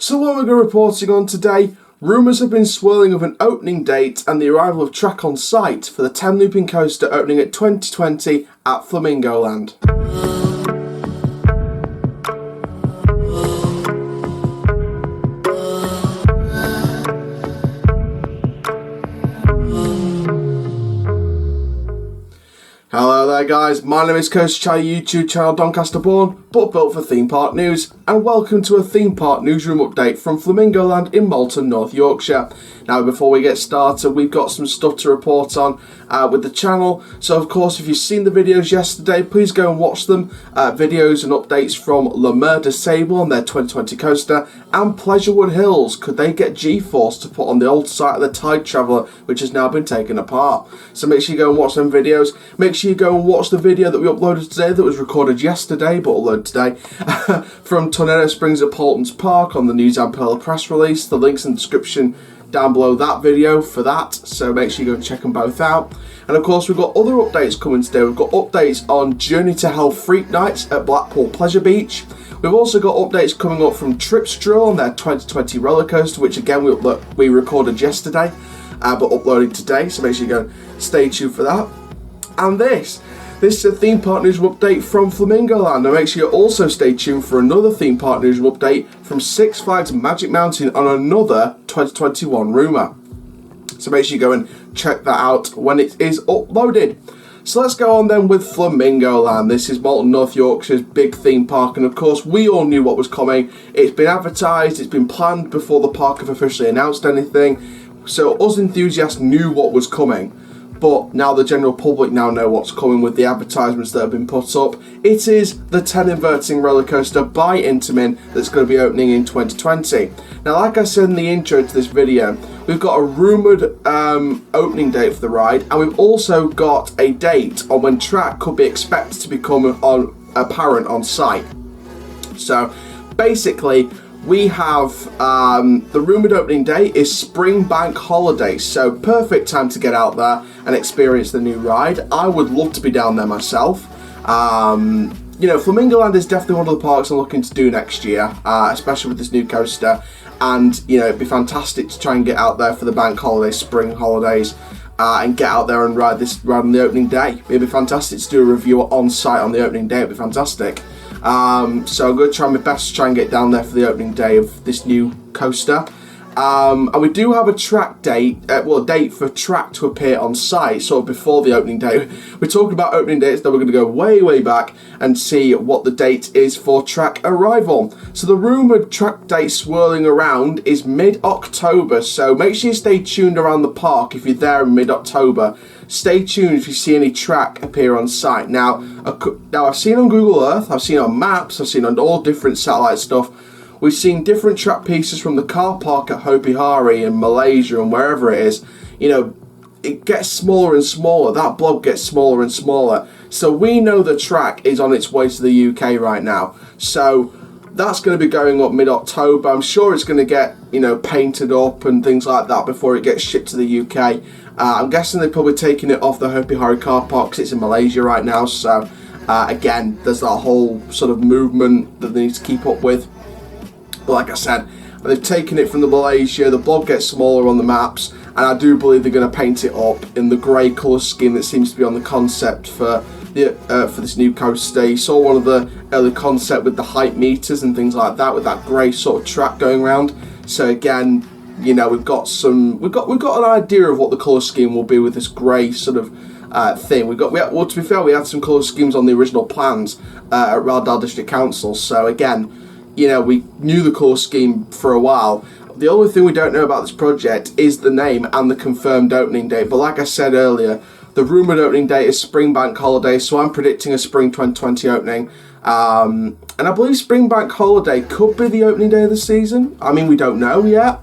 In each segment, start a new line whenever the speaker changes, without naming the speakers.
So what we're reporting on today, rumours have been swirling of an opening date and the arrival of track on site for the 10 looping coaster opening at 2020 at Flamingo Land. Hello there guys, my name is Coaster Charlie, YouTube channel Doncaster born, but built for Theme Park News, and welcome to a Theme Park Newsroom update from Flamingo Land in Malton, North Yorkshire. Now before we get started, we've got some stuff to report on with the channel, so of course if you've seen the videos yesterday, please go and watch them. Videos and updates from Rumoured Sable on their 2020 coaster, and Pleasurewood Hills, could they get G-Force to put on the old site of the Tide Traveller, which has now been taken apart. So make sure you go and watch them videos. Make sure you go and watch the video that we uploaded today that was recorded yesterday but uploaded today from Tornado Springs at Paulton's Park on the News and Pearl press release. The link's in the description down below that video for that, so make sure you go and check them both out. And of course we've got other updates coming today. We've got updates on Journey to Hell Freak Nights at Blackpool Pleasure Beach. We've also got updates coming up from Tripsdrill on their 2020 roller coaster, which again we recorded yesterday but uploaded today, so make sure you go and stay tuned for that. And this is a Theme Park News update from Flamingo Land. And make sure you also stay tuned for another Theme Park News update from Six Flags Magic Mountain on another 2021 rumour. So make sure you go and check that out when it is uploaded. So let's go on then with Flamingo Land. This is Malton, North Yorkshire's big theme park, and of course we all knew what was coming. It's been advertised, it's been planned before the park have officially announced anything. So us enthusiasts knew what was coming. But now the general public now know what's coming with the advertisements that have been put up. It is the 10 inverting roller coaster by Intamin that's going to be opening in 2020. Now, like I said in the intro to this video, we've got a rumoured opening date for the ride, and we've also got a date on when track could be expected to become apparent on site. So basically, we have the rumoured opening day is spring bank holiday, so perfect time to get out there and experience the new ride. I would love to be down there myself. You know, Flamingo Land is definitely one of the parks I'm looking to do next year, especially with this new coaster. And you know, it'd be fantastic to try and get out there for the bank holiday, spring holidays, and get out there and ride on the opening day. It'd be fantastic to do a review on site on the opening day. It'd be fantastic. So I'm going to try my best to try and get down there for the opening day of this new coaster. And we do have a track date, a date for track to appear on site, sort of before the opening day. We're talking about opening dates, then we're going to go way back and see what the date is for track arrival. So the rumoured track date swirling around is mid-October, so make sure you stay tuned around the park if you're there in mid-October. Stay tuned if you see any track appear on site. Now I've seen on Google Earth, I've seen on maps, I've seen on all different satellite stuff. We've seen different track pieces from the car park at Hopi Hari in Malaysia and wherever it is. You know, it gets smaller and smaller. That blob gets smaller and smaller. So we know the track is on its way to the UK right now. So that's going to be going up mid-October. I'm sure it's going to get, you know, painted up and things like that before it gets shipped to the UK. I'm guessing they're probably taking it off the Hopi Hari car park because it's in Malaysia right now. So again, there's that whole sort of movement that they need to keep up with. But like I said, they've taken it from the Malaysia, the blob gets smaller on the maps, and I do believe they're going to paint it up in the grey colour scheme that seems to be on the concept for this new coaster. You saw one of the early concept with the height meters and things like that, with that grey sort of track going around. So again, you know, we've got an idea of what the colour scheme will be with this grey sort of thing. Well, to be fair, we had some colour schemes on the original plans at Raldale District Council. So again, you know, we knew the colour scheme for a while. The only thing we don't know about this project is the name and the confirmed opening date. But like I said earlier, the rumoured opening date is spring bank holiday, so I'm predicting a spring 2020 opening. And I believe spring bank holiday could be the opening day of the season. I mean, we don't know yet.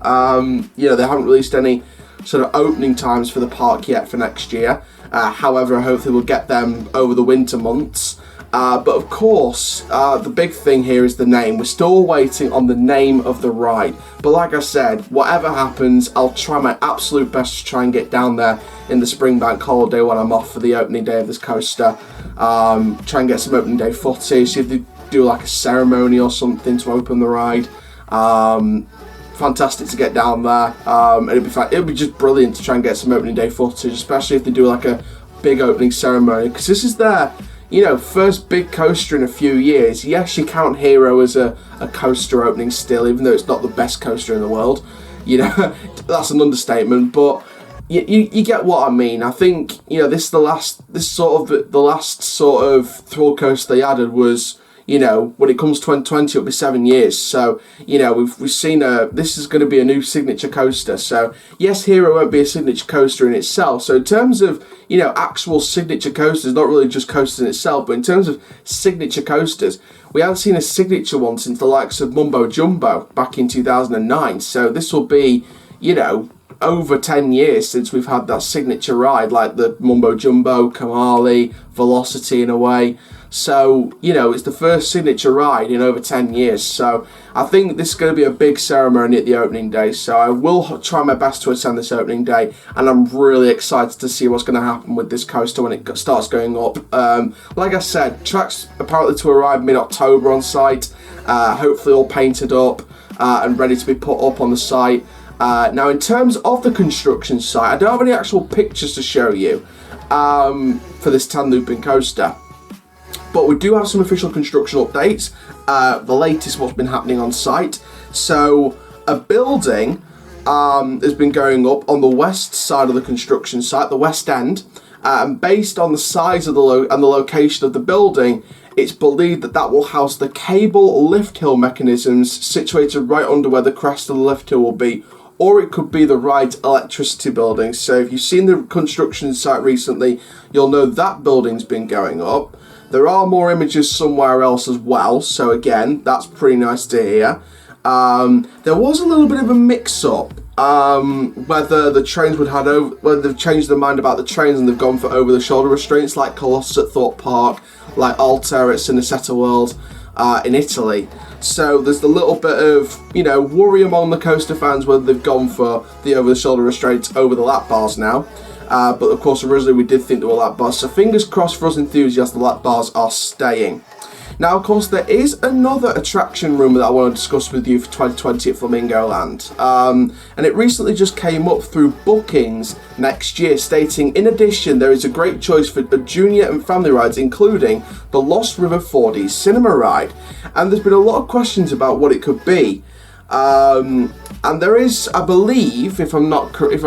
You know, they haven't released any sort of opening times for the park yet for next year. However, hopefully we'll get them over the winter months. But of course, the big thing here is the name. We're still waiting on the name of the ride. But like I said, whatever happens, I'll try my absolute best to try and get down there in the spring bank holiday when I'm off for the opening day of this coaster. Try and get some opening day footage, see if they do like a ceremony or something to open the ride. Fantastic to get down there, and it'd be just brilliant to try and get some opening day footage, especially if they do like a big opening ceremony, because this is their first big coaster in a few years. Yes, you count Hero as a coaster opening still, even though it's not the best coaster in the world. That's an understatement, but you get what I mean. I think this is the last sort of thrill coaster they added was, when it comes to 2020, it'll be 7 years. So, we've seen this is going to be a new signature coaster. So, yes, Hero won't be a signature coaster in itself. So, in terms of, actual signature coasters, not really just coasters in itself, but in terms of signature coasters, we haven't seen a signature one since the likes of Mumbo Jumbo back in 2009. So, this will be, over 10 years since we've had that signature ride, like the Mumbo Jumbo, Kamali, Velocity in a way. So, it's the first signature ride in over 10 years. So, I think this is going to be a big ceremony at the opening day. So, I will try my best to attend this opening day. And I'm really excited to see what's going to happen with this coaster when it starts going up. Like I said, tracks apparently to arrive mid-October on site. Hopefully all painted up and ready to be put up on the site. Now, in terms of the construction site, I don't have any actual pictures to show you for this 10 looping coaster. But we do have some official construction updates, the latest what's been happening on site. So a building has been going up on the west side of the construction site, the west end, and based on the size of the and the location of the building, it's believed that will house the cable lift hill mechanisms situated right under where the crest of the lift hill will be. Or it could be the ride's electricity building. So if you've seen the construction site recently, you'll know that building's been going up. There are more images somewhere else as well, so again, that's pretty nice to hear. There was a little bit of a mix-up whether the trains whether they've changed their mind about the trains and they've gone for over-the-shoulder restraints like Colossus at Thorpe Park, like Altair at Cinecittà World in Italy. So there's a little bit of, worry among the coaster fans whether they've gone for the over-the-shoulder restraints over the lap bars now. But of course, originally we did think there were lap bars, so fingers crossed for us enthusiasts, the lap bars are staying. Now, of course, there is another attraction rumour that I want to discuss with you for 2020 at Flamingo Land. And it recently just came up through bookings next year, stating, in addition, there is a great choice for junior and family rides, including the Lost River 4D cinema ride. And there's been a lot of questions about what it could be. And there is, I believe, if I'm not correct,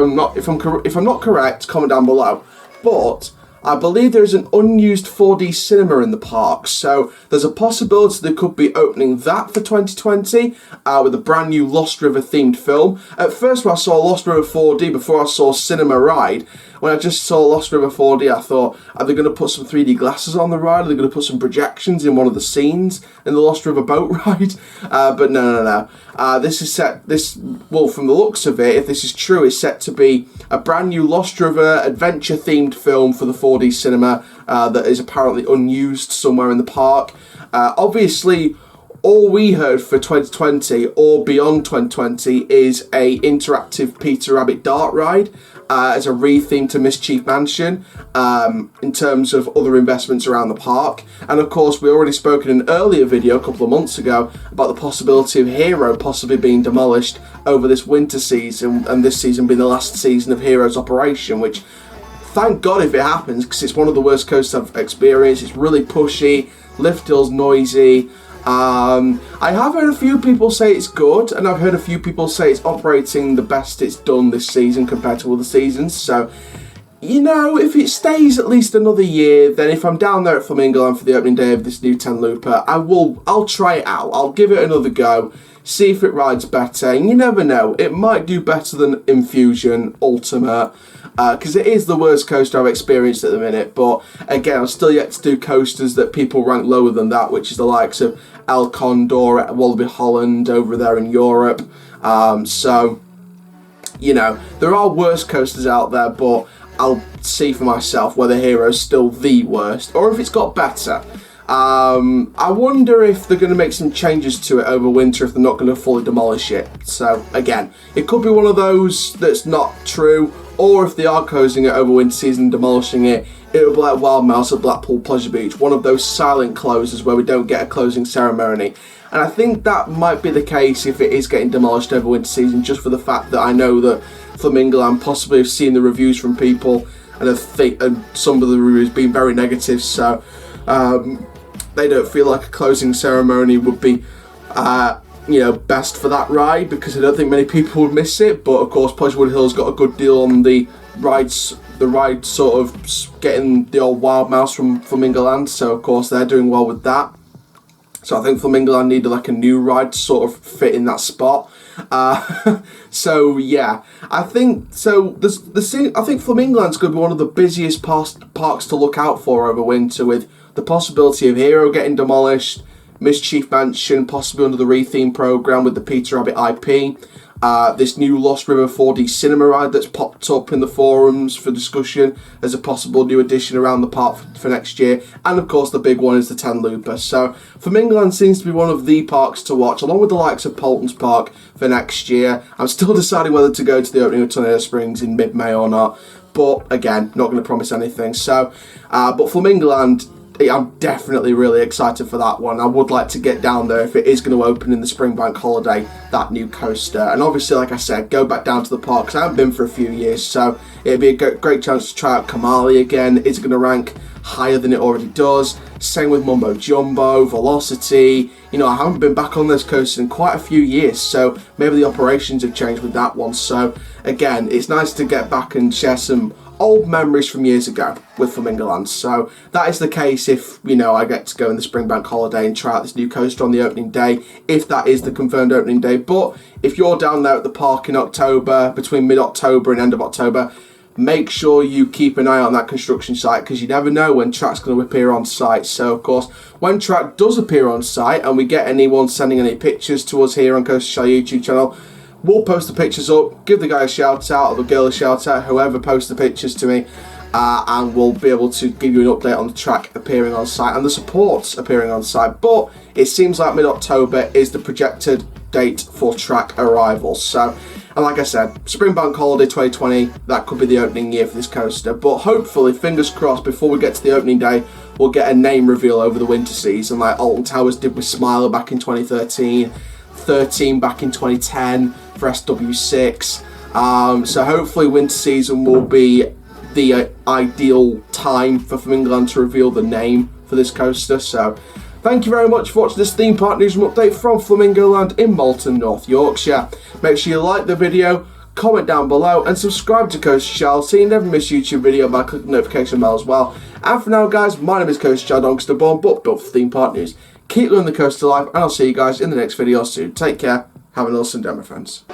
comment down below. But I believe there is an unused 4D cinema in the park, so there's a possibility they could be opening that for 2020 with a brand new Lost River themed film. At first, when I saw Lost River 4D before I saw Cinema Ride, when I just saw Lost River 4D, I thought, are they going to put some 3D glasses on the ride? Are they going to put some projections in one of the scenes in the Lost River boat ride? But no. From the looks of it, if this is true, it's set to be a brand new Lost River adventure themed film for the 4D cinema that is apparently unused somewhere in the park. Obviously, all we heard for 2020 or beyond 2020 is a interactive Peter Rabbit dart ride as a re-theme to Mischief Mansion in terms of other investments around the park. And of course, we already spoke in an earlier video a couple of months ago about the possibility of Hero possibly being demolished over this winter season, and this season being the last season of Hero's operation, which thank God if it happens, because it's one of the worst coasters I've experienced. It's really pushy, lift hill's noisy. I have heard a few people say it's good, and I've heard a few people say it's operating the best it's done this season compared to other seasons. So, if it stays at least another year, then if I'm down there at Flamingo Land for the opening day of this new 10 looper, I'll try it out. I'll give it another go, see if it rides better, and you never know, it might do better than Inversion Ultimate, because it is the worst coaster I've experienced at the minute. But again, I'm still yet to do coasters that people rank lower than that, which is the likes of El Condor at Wallaby Holland over there in Europe. So, there are worse coasters out there, but I'll see for myself whether Hero's still the worst or if it's got better. I wonder if they're going to make some changes to it over winter, if they're not going to fully demolish it. So again, it could be one of those that's not true, or if they are closing it over winter season and demolishing it, it will be like Wild Mouse at Blackpool Pleasure Beach, one of those silent closes where we don't get a closing ceremony. And I think that might be the case if it is getting demolished over winter season, just for the fact that I know that Flamingo Land possibly have seen the reviews from people and some of the reviews being very negative, so they don't feel like a closing ceremony would be best for that ride, because I don't think many people would miss it. But of course, Pleasurewood Hill's got a good deal on the rides. The ride sort of getting the old Wild Mouse from Flamingo Land, so of course they're doing well with that. So I think Flamingo Land needed like a new ride to sort of fit in that spot. So yeah, I think so. I think Flamingo Land's going to be one of the busiest parks to look out for over winter, with the possibility of Hero getting demolished, Mischief Mansion possibly under the retheme program with the Peter Rabbit IP, this new Lost River 4D cinema ride that's popped up in the forums for discussion as a possible new addition around the park for next year, and of course the big one is the 10 Looper. So Flamingo Land seems to be one of the parks to watch, along with the likes of Polton's Park for next year. I'm still deciding whether to go to the opening of Tornado Springs in mid-May or not, but again, not going to promise anything. So, but Flamingo Land, I'm definitely really excited for that one. I would like to get down there if it is going to open in the spring bank holiday, that new coaster. And obviously, like I said, go back down to the park, because I haven't been for a few years, so it'd be a great chance to try out Kamali again. Is it going to rank higher than it already does? Same with Mumbo Jumbo, Velocity. I haven't been back on this coaster in quite a few years, so maybe the operations have changed with that one. So again, it's nice to get back and share some old memories from years ago with Flamingo Land. So that is the case if, I get to go in the spring bank holiday and try out this new coaster on the opening day, if that is the confirmed opening day. But if you're down there at the park in October, between mid-October and end of October, make sure you keep an eye on that construction site, because you never know when Track's going to appear on site. So of course, when Track does appear on site and we get anyone sending any pictures to us here on Coast Shell YouTube channel, we'll post the pictures up, give the guy a shout out, or the girl a shout out, whoever posts the pictures to me, and we'll be able to give you an update on the Track appearing on site and the supports appearing on site. But it seems like mid-October is the projected date for Track arrival. So, and like I said, Spring Bank Holiday 2020, that could be the opening year for this coaster. But hopefully, fingers crossed, before we get to the opening day, we'll get a name reveal over the winter season, like Alton Towers did with Smiler back in 2013, 13 back in 2010 for SW6. So hopefully winter season will be the ideal time for Flamingo Land to reveal the name for this coaster. So thank you very much for watching this theme park newsroom update from Flamingo Land in Malton, North Yorkshire. Make sure you like the video, comment down below, and subscribe to Coast Shell so you never miss a YouTube video by clicking the notification bell as well. And for now, guys, my name is Coast Shell Doncaster Born, but built for theme park news. Keep living the coaster life, and I'll see you guys in the next video soon. Take care. Have an awesome day, my friends.